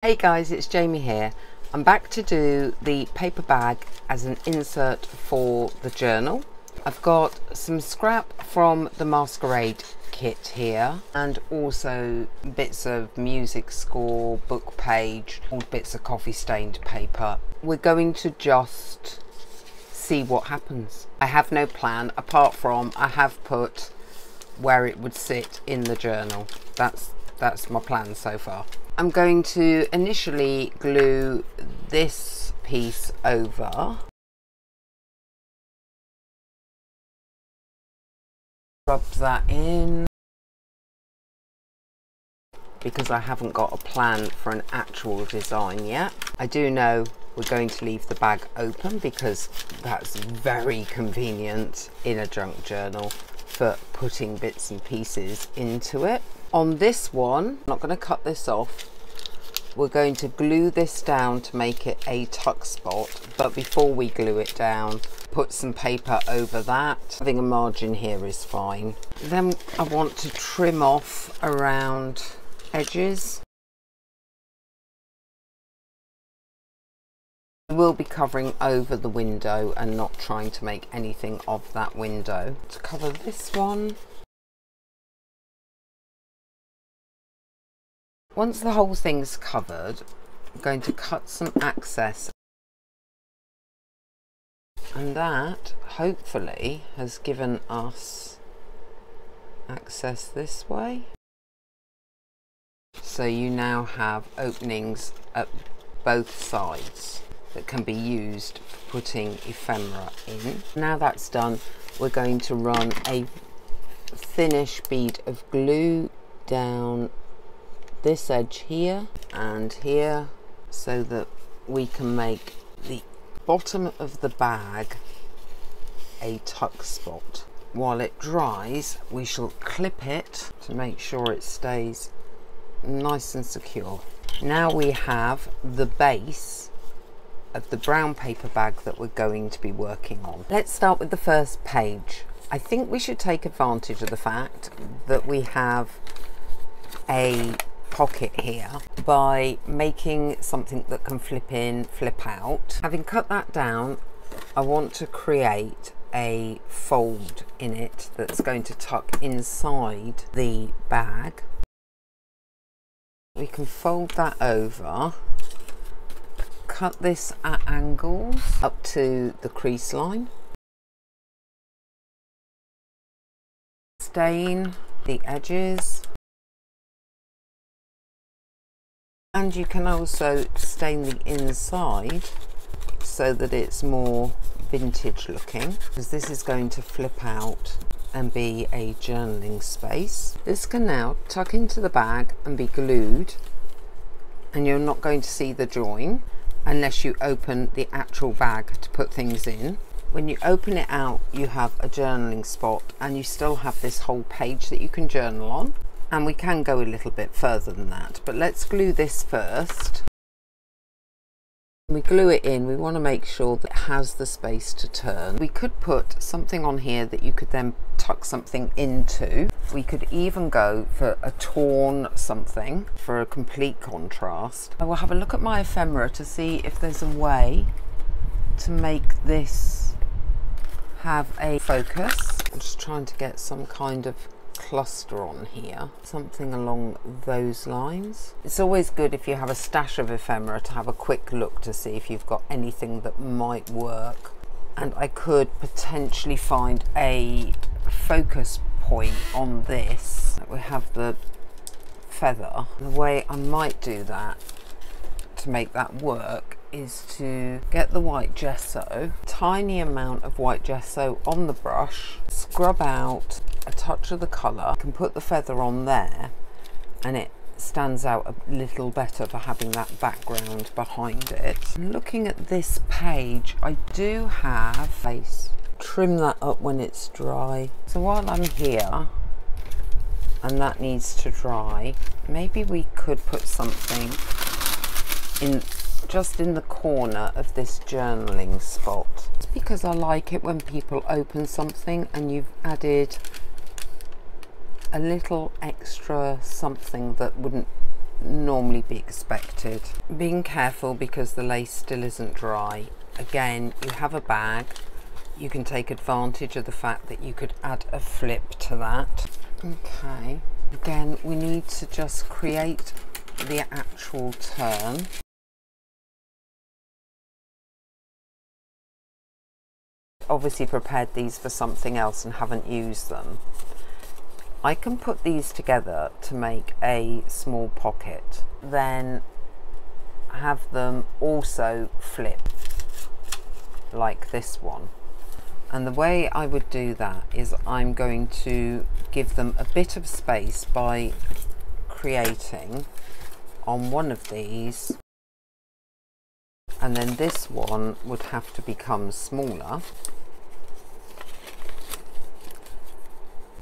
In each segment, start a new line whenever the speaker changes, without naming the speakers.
Hey guys, it's Jamie here. I'm back to do the paper bag as an insert for the journal. I've got some scrap from the Masquerade kit here and also bits of music score, book page, old bits of coffee stained paper. We're going to just see what happens. I have no plan apart from I have put where it would sit in the journal. That's my plan so far. I'm going to initially glue this piece over, rub that in, because I haven't got a plan for an actual design yet. I do know we're going to leave the bag open because that's very convenient in a junk journal for putting bits and pieces into it. On this one, I'm not going to cut this off. We're going to glue this down to make it a tuck spot, but before we glue it down, put some paper over that. Having a margin here is fine. Then I want to trim off around edges. We'll be covering over the window and not trying to make anything of that window. To cover this one, once the whole thing's covered, I'm going to cut some access, and that hopefully has given us access this way. So you now have openings at both sides that can be used for putting ephemera in. Now that's done, we're going to run a thinnish bead of glue down this edge here and here so that we can make the bottom of the bag a tuck spot. While it dries, we shall clip it to make sure it stays nice and secure. Now we have the base of the brown paper bag that we're going to be working on. Let's start with the first page. I think we should take advantage of the fact that we have a pocket here by making something that can flip in, flip out. Having cut that down, I want to create a fold in it that's going to tuck inside the bag. We can fold that over, cut this at angles up to the crease line, stain the edges, and you can also stain the inside so that it's more vintage looking, because this is going to flip out and be a journaling space. This can now tuck into the bag and be glued, and you're not going to see the join unless you open the actual bag to put things in. When you open it out, you have a journaling spot, and you still have this whole page that you can journal on. And we can go a little bit further than that, but let's glue this first. When we glue it in, we want to make sure that it has the space to turn. We could put something on here that you could then tuck something into. We could even go for a torn something for a complete contrast. I will have a look at my ephemera to see if there's a way to make this have a focus. I'm just trying to get some kind of cluster on here, something along those lines. It's always good if you have a stash of ephemera to have a quick look to see if you've got anything that might work. And I could potentially find a focus point on this. We have the feather. The way I might do that to make that work is to get the white gesso, tiny amount of white gesso on the brush, scrub out a touch of the colour. I can put the feather on there and it stands out a little better for having that background behind it. Looking at this page, I do have space. Trim that up when it's dry. So while I'm here and that needs to dry, maybe we could put something in just in the corner of this journaling spot. It's because I like it when people open something and you've added a little extra something that wouldn't normally be expected. Being careful because the lace still isn't dry. Again, you have a bag, you can take advantage of the fact that you could add a flip to that. Okay, again, we need to just create the actual turn. Obviously prepared these for something else and haven't used them. I can put these together to make a small pocket, then have them also flip like this one. And the way I would do that is I'm going to give them a bit of space by creating on one of these, and then this one would have to become smaller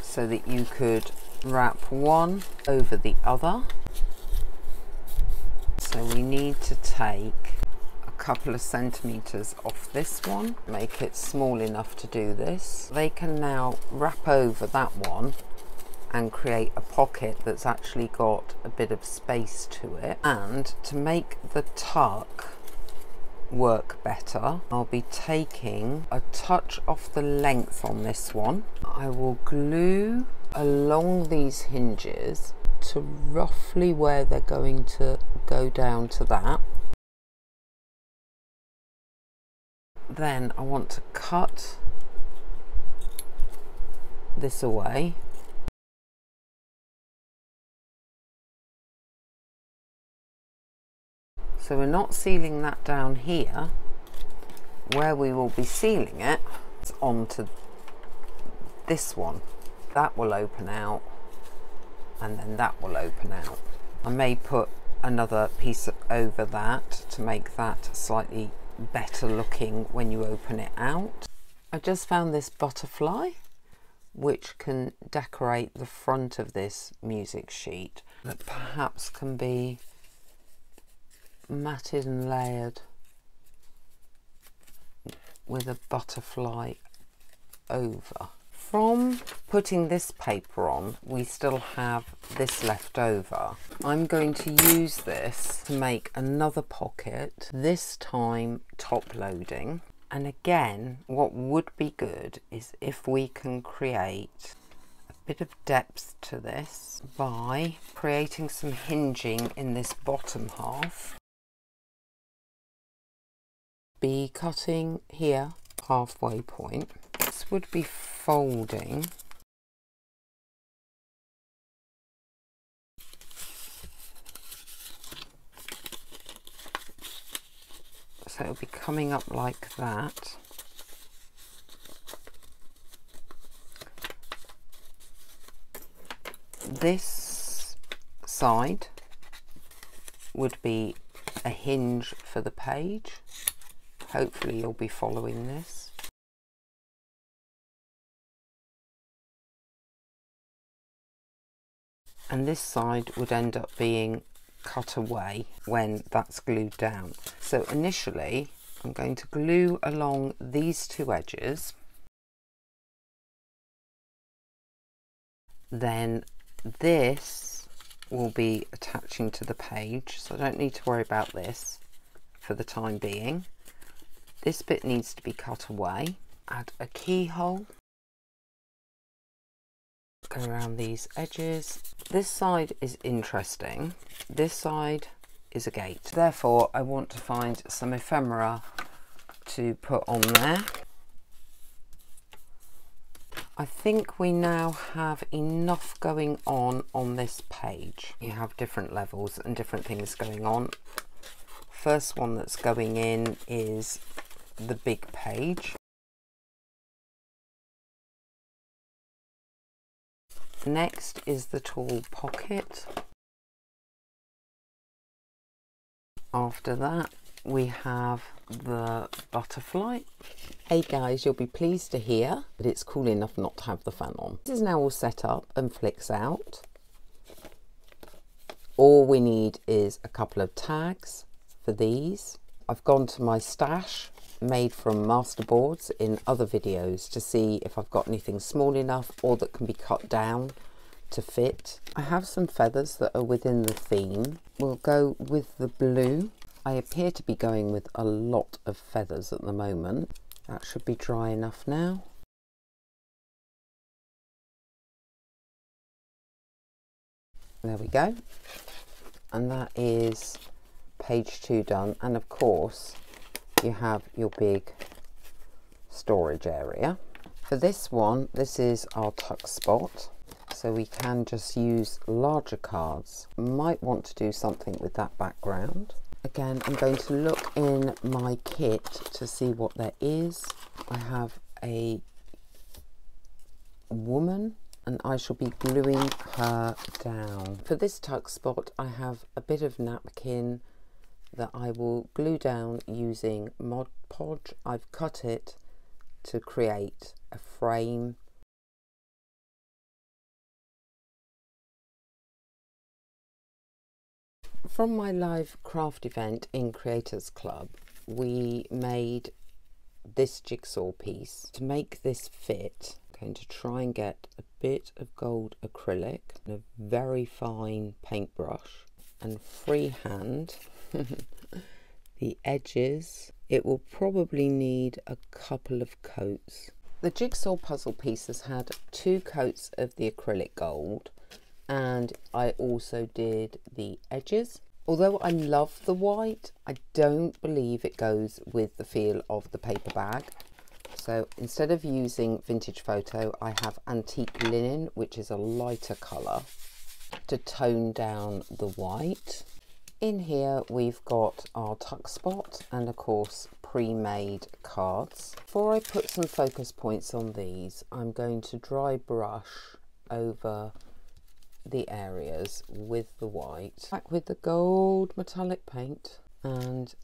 so that you could wrap one over the other. So we need to take a couple of centimeters off this one, make it small enough to do this. They can now wrap over that one and create a pocket that's actually got a bit of space to it. And to make the tuck work better, I'll be taking a touch off the length on this one. I will glue along these hinges to roughly where they're going to go down to that. Then I want to cut this away. So we're not sealing that down here. Where we will be sealing it is onto this one. That will open out, and then that will open out. I may put another piece over that to make that slightly better looking when you open it out. I just found this butterfly which can decorate the front of this music sheet, that perhaps can be matted and layered with a butterfly over. From putting this paper on, we still have this left over. I'm going to use this to make another pocket, this time top loading. And again, what would be good is if we can create a bit of depth to this by creating some hinging in this bottom half. Be cutting here, halfway point. This would be folding so it'll be coming up like that. This side would be a hinge for the page. Hopefully you'll be following this. And this side would end up being cut away when that's glued down. So initially I'm going to glue along these two edges, then this will be attaching to the page, so I don't need to worry about this for the time being. This bit needs to be cut away. Add a keyhole, go around these edges. This side is interesting, this side is a gate, therefore I want to find some ephemera to put on there. I think we now have enough going on this page. You have different levels and different things going on. First one that's going in is the big page. Next is the tall pocket. After that we have the butterfly. Hey guys, you'll be pleased to hear that it's cool enough not to have the fan on. This is now all set up and flicks out. All we need is a couple of tags for these. I've gone to my stash made from masterboards in other videos to see if I've got anything small enough or that can be cut down to fit. I have some feathers that are within the theme. We'll go with the blue. I appear to be going with a lot of feathers at the moment. That should be dry enough now. There we go. And that is page 2 done. And of course, you have your big storage area. For this one, this is our tuck spot. So we can just use larger cards. Might want to do something with that background. Again, I'm going to look in my kit to see what there is. I have a woman and I shall be gluing her down. For this tuck spot, I have a bit of napkin that I will glue down using Mod Podge. I've cut it to create a frame. From my live craft event in Creators Club, we made this jigsaw piece. To make this fit, I'm going to try and get a bit of gold acrylic and a very fine paintbrush and freehand the edges. It will probably need a couple of coats. The jigsaw puzzle piece has had 2 coats of the acrylic gold, and I also did the edges. Although I love the white, I don't believe it goes with the feel of the paper bag. So instead of using Vintage Photo, I have Antique Linen, which is a lighter colour, to tone down the white. In here we've got our tuck spot and of course pre-made cards. Before I put some focus points on these, I'm going to dry brush over the areas with the white, back with the gold metallic paint and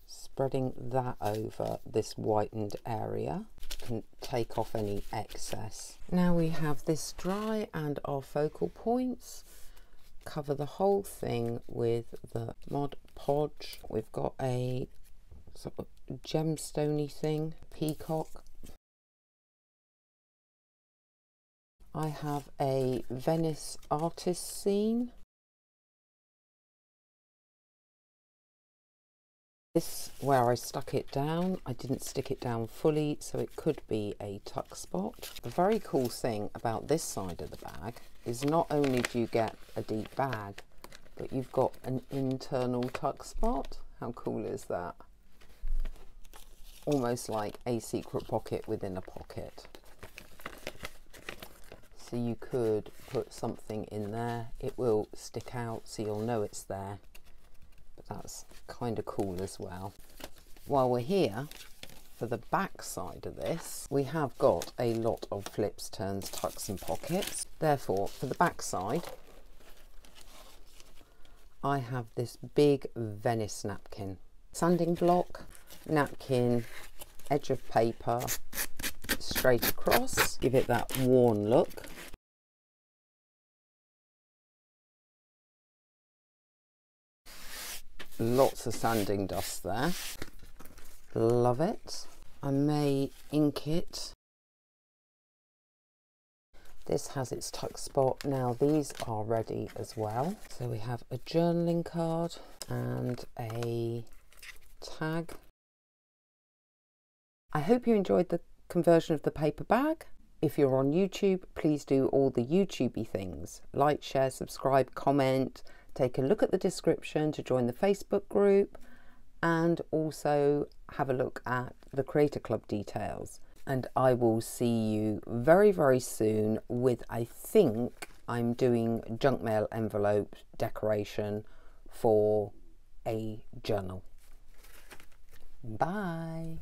spreading that over this whitened area. Can take off any excess. Now we have this dry and our focal points. Cover the whole thing with the Mod Podge. We've got a sort of gemstone-y thing, peacock. I have a Venice artist scene. This, where I stuck it down, I didn't stick it down fully, so it could be a tuck spot. The very cool thing about this side of the bag is not only do you get a deep bag, but you've got an internal tuck spot. How cool is that? Almost like a secret pocket within a pocket. So you could put something in there. It will stick out so you'll know it's there. But that's kind of cool as well. While we're here, for the back side of this, we have got a lot of flips, turns, tucks and pockets. Therefore, for the back side, I have this big Venice napkin. Sanding block, napkin, edge of paper, straight across, give it that worn look. Lots of sanding dust there. Love it. I may ink it. This has its tuck spot. Now these are ready as well. So we have a journaling card and a tag. I hope you enjoyed the conversion of the paper bag. If you're on YouTube, please do all the YouTubey things. Like, share, subscribe, comment. Take a look at the description to join the Facebook group and also have a look at the Creator Club details. And I will see you very, very soon with, I think I'm doing junk mail envelope decoration for a journal. Bye.